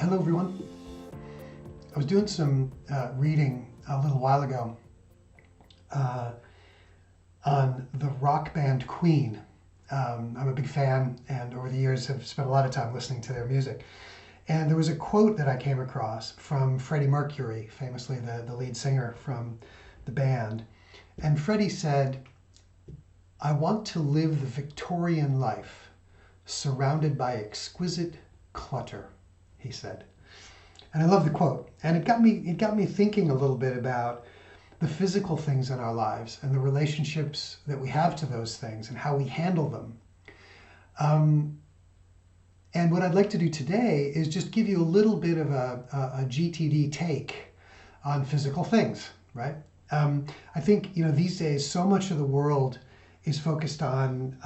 Hello everyone. I was doing some reading a little while ago uh, on the rock band Queen. I'm a big fan, and over the years have spent a lot of time listening to their music. And there was a quote that I came across from Freddie Mercury, famously the lead singer from the band. And Freddie said, "I want to live the Victorian life, surrounded by exquisite clutter," he said. And I love the quote. And it got me thinking a little bit about the physical things in our lives and the relationships that we have to those things and how we handle them. Um, and what I'd like to do today is just give you a little bit of a GTD take on physical things, right? I think these days so much of the world is focused on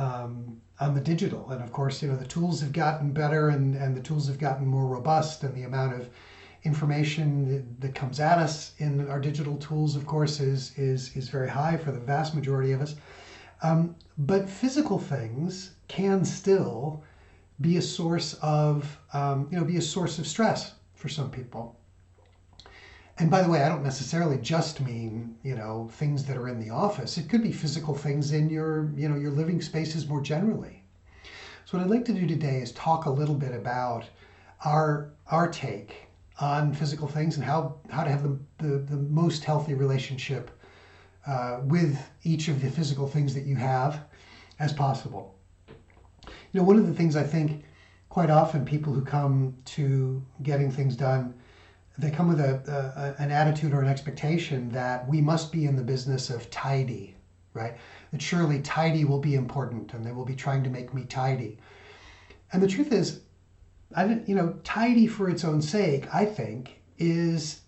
the digital, and of course the tools have gotten better and the tools have gotten more robust, and the amount of information that comes at us in our digital tools, of course, is very high for the vast majority of us. But physical things can still be a source of stress for some people. And by the way, I don't necessarily just mean things that are in the office. It could be physical things in your living spaces more generally. So what I'd like to do today is talk a little bit about our take on physical things and how to have the most healthy relationship with each of the physical things that you have as possible. One of the things I think quite often people who come to getting things done, they come with an attitude or an expectation that we must be in the business of tidy, right? That surely tidy will be important and they will be trying to make me tidy. And the truth is, tidy for its own sake, I think, is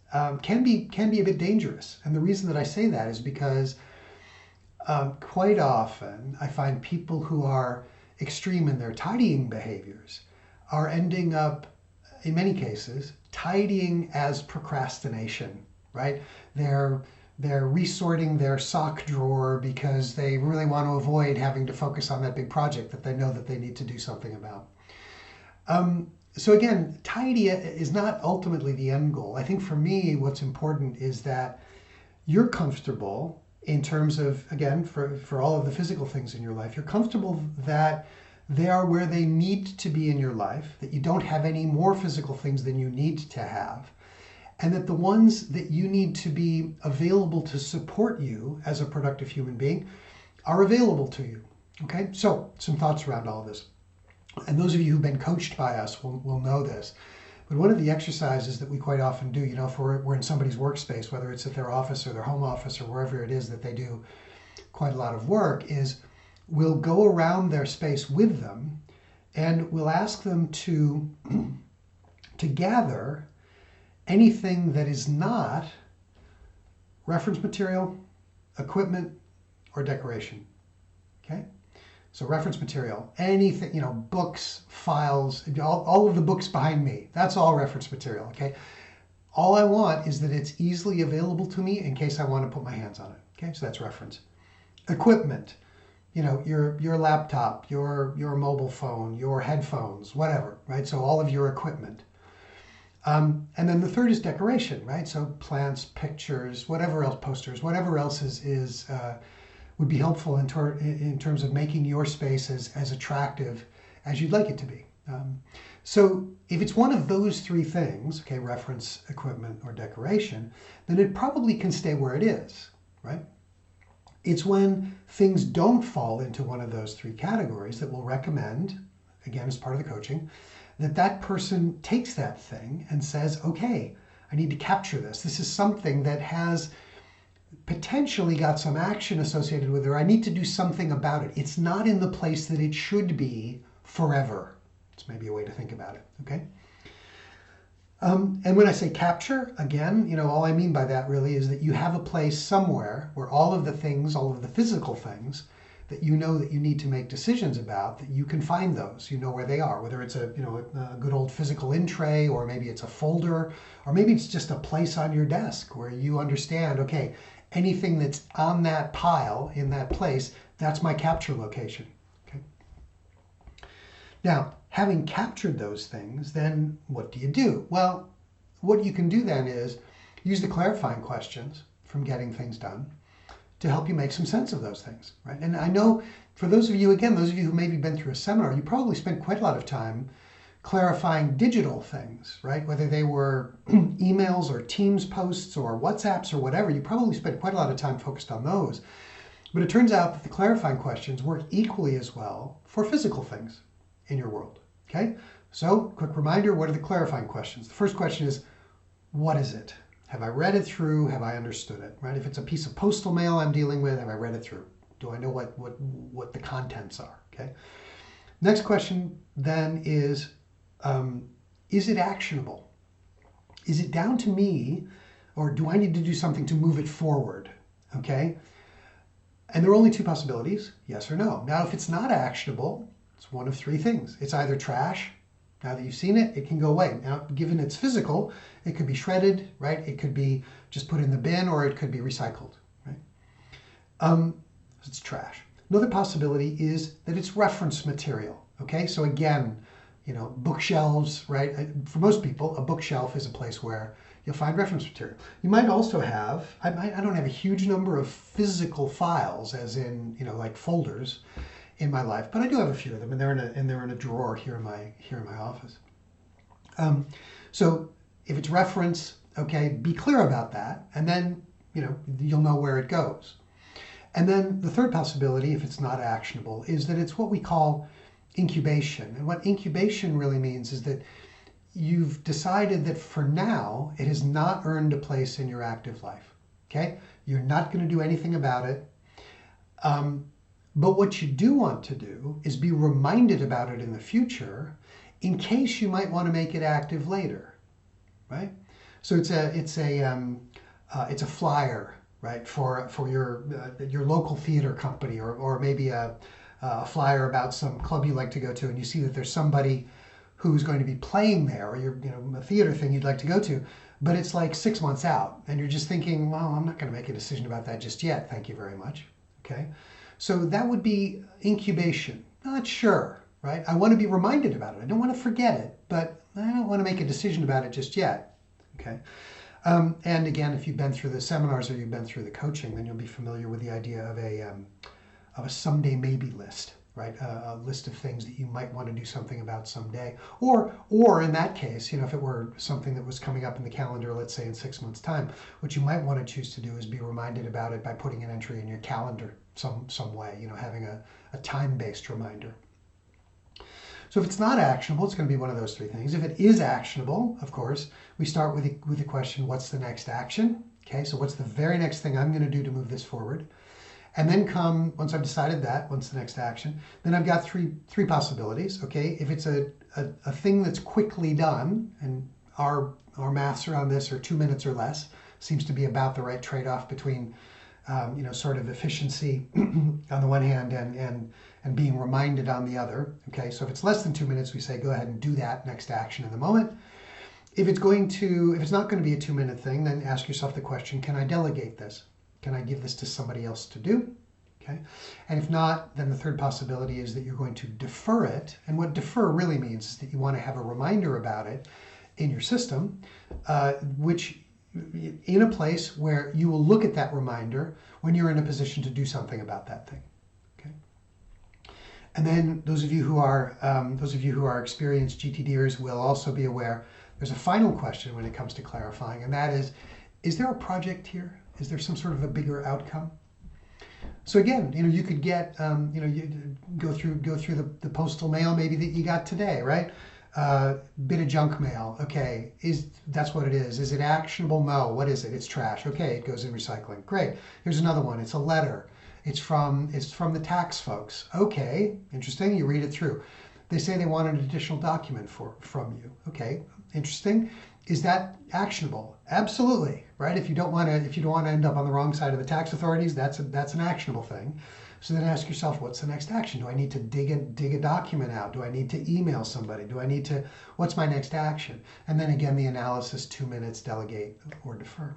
can be a bit dangerous. And the reason that I say that is because quite often I find people who are extreme in their tidying behaviors are ending up, in many cases, tidying as procrastination, right? They're resorting their sock drawer because they really want to avoid having to focus on that big project that they know that they need to do something about. So again, tidy is not ultimately the end goal. I think for me, what's important is that you're comfortable in terms of, again, for all of the physical things in your life, you're comfortable that they are where they need to be in your life, that you don't have any more physical things than you need to have, and that the ones that you need to be available to support you as a productive human being are available to you. Okay, so some thoughts around all of this. And those of you who've been coached by us will know this. But one of the exercises that we quite often do, if we're in somebody's workspace, whether it's at their office or their home office or wherever it is that they do quite a lot of work, is we'll go around their space with them and we'll ask them to gather anything that is not reference material, equipment, or decoration. Okay? So reference material, anything, books, files, all of the books behind me, that's all reference material, okay? All I want is that it's easily available to me in case I want to put my hands on it, okay? So that's reference. Equipment, your laptop, your mobile phone, your headphones, whatever, right? So all of your equipment. And then the third is decoration, right? So plants, pictures, whatever else, posters, whatever else would be helpful in terms of making your space as attractive as you'd like it to be. So if it's one of those three things, okay, reference, equipment, or decoration, then it probably can stay where it is, right? It's when things don't fall into one of those three categories that we'll recommend, again, as part of the coaching, that person takes that thing and says, okay, I need to capture this. This is something that has potentially got some action associated with it, or I need to do something about it. It's not in the place that it should be forever. It's maybe a way to think about it, okay? And when I say capture, again, all I mean by that really is that you have a place somewhere where all of the things, all of the physical things that you know that you need to make decisions about, that you can find those, you know where they are, whether it's a good old physical in tray, or maybe it's a folder, or maybe it's just a place on your desk where you understand, okay, anything that's on that pile in that place, that's my capture location. Okay. Now, having captured those things, then what do you do? Well, what you can do then is use the clarifying questions from getting things done to help you make some sense of those things, right? And I know for those of you, again, those of you who maybe been through a seminar, you probably spent quite a lot of time clarifying digital things, right? Whether they were emails or Teams posts or WhatsApps or whatever, you probably spent quite a lot of time focused on those. But it turns out that the clarifying questions work equally as well for physical things in your world, okay? So, quick reminder, what are the clarifying questions? The first question is, what is it? Have I read it through? Have I understood it, right? If it's a piece of postal mail I'm dealing with, have I read it through? Do I know what the contents are, okay? Next question then is it actionable? Is it down to me, or do I need to do something to move it forward, okay? And there are only two possibilities, yes or no. Now, if it's not actionable, it's one of three things. It's either trash. Now that you've seen it, it can go away. Now, given it's physical, it could be shredded, right? It could be just put in the bin, or it could be recycled, right? It's trash. Another possibility is that it's reference material, okay? So again, bookshelves, right? For most people, a bookshelf is a place where you'll find reference material. You might also have, I don't have a huge number of physical files, as in, like folders in my life, but I do have a few of them, and they're in a drawer here in my office. So if it's reference, okay, be clear about that, and then you'll know where it goes. And then the third possibility, if it's not actionable, is that it's what we call incubation. And what incubation really means is that you've decided that for now it has not earned a place in your active life. Okay, you're not going to do anything about it. But what you do want to do is be reminded about it in the future, in case you might want to make it active later, right? So it's a flyer, right, for your local theater company, or maybe a flyer about some club you like to go to, and you see that there's somebody who's going to be playing there, or a theater thing you'd like to go to, but it's like 6 months out, and you're just thinking, well, I'm not going to make a decision about that just yet. Thank you very much. Okay, so that would be incubation. Not sure, right? I want to be reminded about it. I don't want to forget it, but I don't want to make a decision about it just yet. Okay. And again, if you've been through the seminars or you've been through the coaching, then you'll be familiar with the idea of a someday maybe list, right? A list of things that you might want to do something about someday, or in that case, if it were something that was coming up in the calendar, let's say in 6 months' time, what you might want to choose to do is be reminded about it by putting an entry in your calendar some way, having a time-based reminder. So if it's not actionable, it's going to be one of those three things. If it is actionable, of course, we start with the question, what's the next action? Okay, so what's the very next thing I'm going to do to move this forward? And then once I've decided that, what's the next action? Then I've got three possibilities, okay? If it's a thing that's quickly done, and our maths around this are 2 minutes or less, seems to be about the right trade-off between, sort of efficiency on the one hand and being reminded on the other, okay? So if it's less than 2 minutes, we say go ahead and do that next action in the moment. If it's not going to be a 2-minute thing, then ask yourself the question, can I delegate this? Can I give this to somebody else to do? Okay. And if not, then the third possibility is that you're going to defer it. And what defer really means is that you want to have a reminder about it in your system, which in a place where you will look at that reminder when you're in a position to do something about that thing. Okay. And then those of you who are experienced GTDers will also be aware there's a final question when it comes to clarifying, and that is there a project here? Is there some sort of a bigger outcome? So again, you could get, you go through the postal mail maybe that you got today, right? Bit of junk mail. Okay, that's what it is. Is it actionable? No. What is it? It's trash. Okay, it goes in recycling. Great. Here's another one. It's a letter. It's from the tax folks. Okay, interesting. You read it through. They say they want an additional document from you. Okay, interesting. Is that actionable? Absolutely, right? If you don't want to end up on the wrong side of the tax authorities, that's an actionable thing. So then ask yourself, what's the next action? Do I need to dig a document out? Do I need to email somebody? What's my next action? And then again, the analysis, 2 minutes, delegate or defer.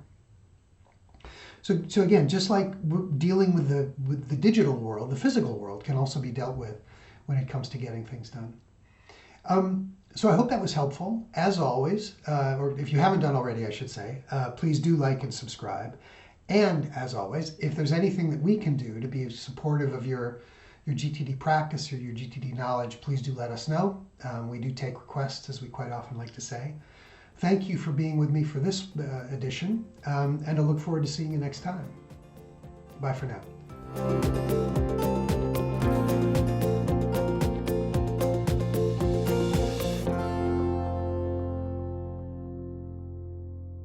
So again, just like dealing with the digital world, the physical world can also be dealt with when it comes to getting things done. So I hope that was helpful. As always, or if you haven't done already, I should say, please do like and subscribe. And as always, if there's anything that we can do to be supportive of your GTD practice or your GTD knowledge, please do let us know. We do take requests, as we quite often like to say. Thank you for being with me for this edition, and I look forward to seeing you next time. Bye for now.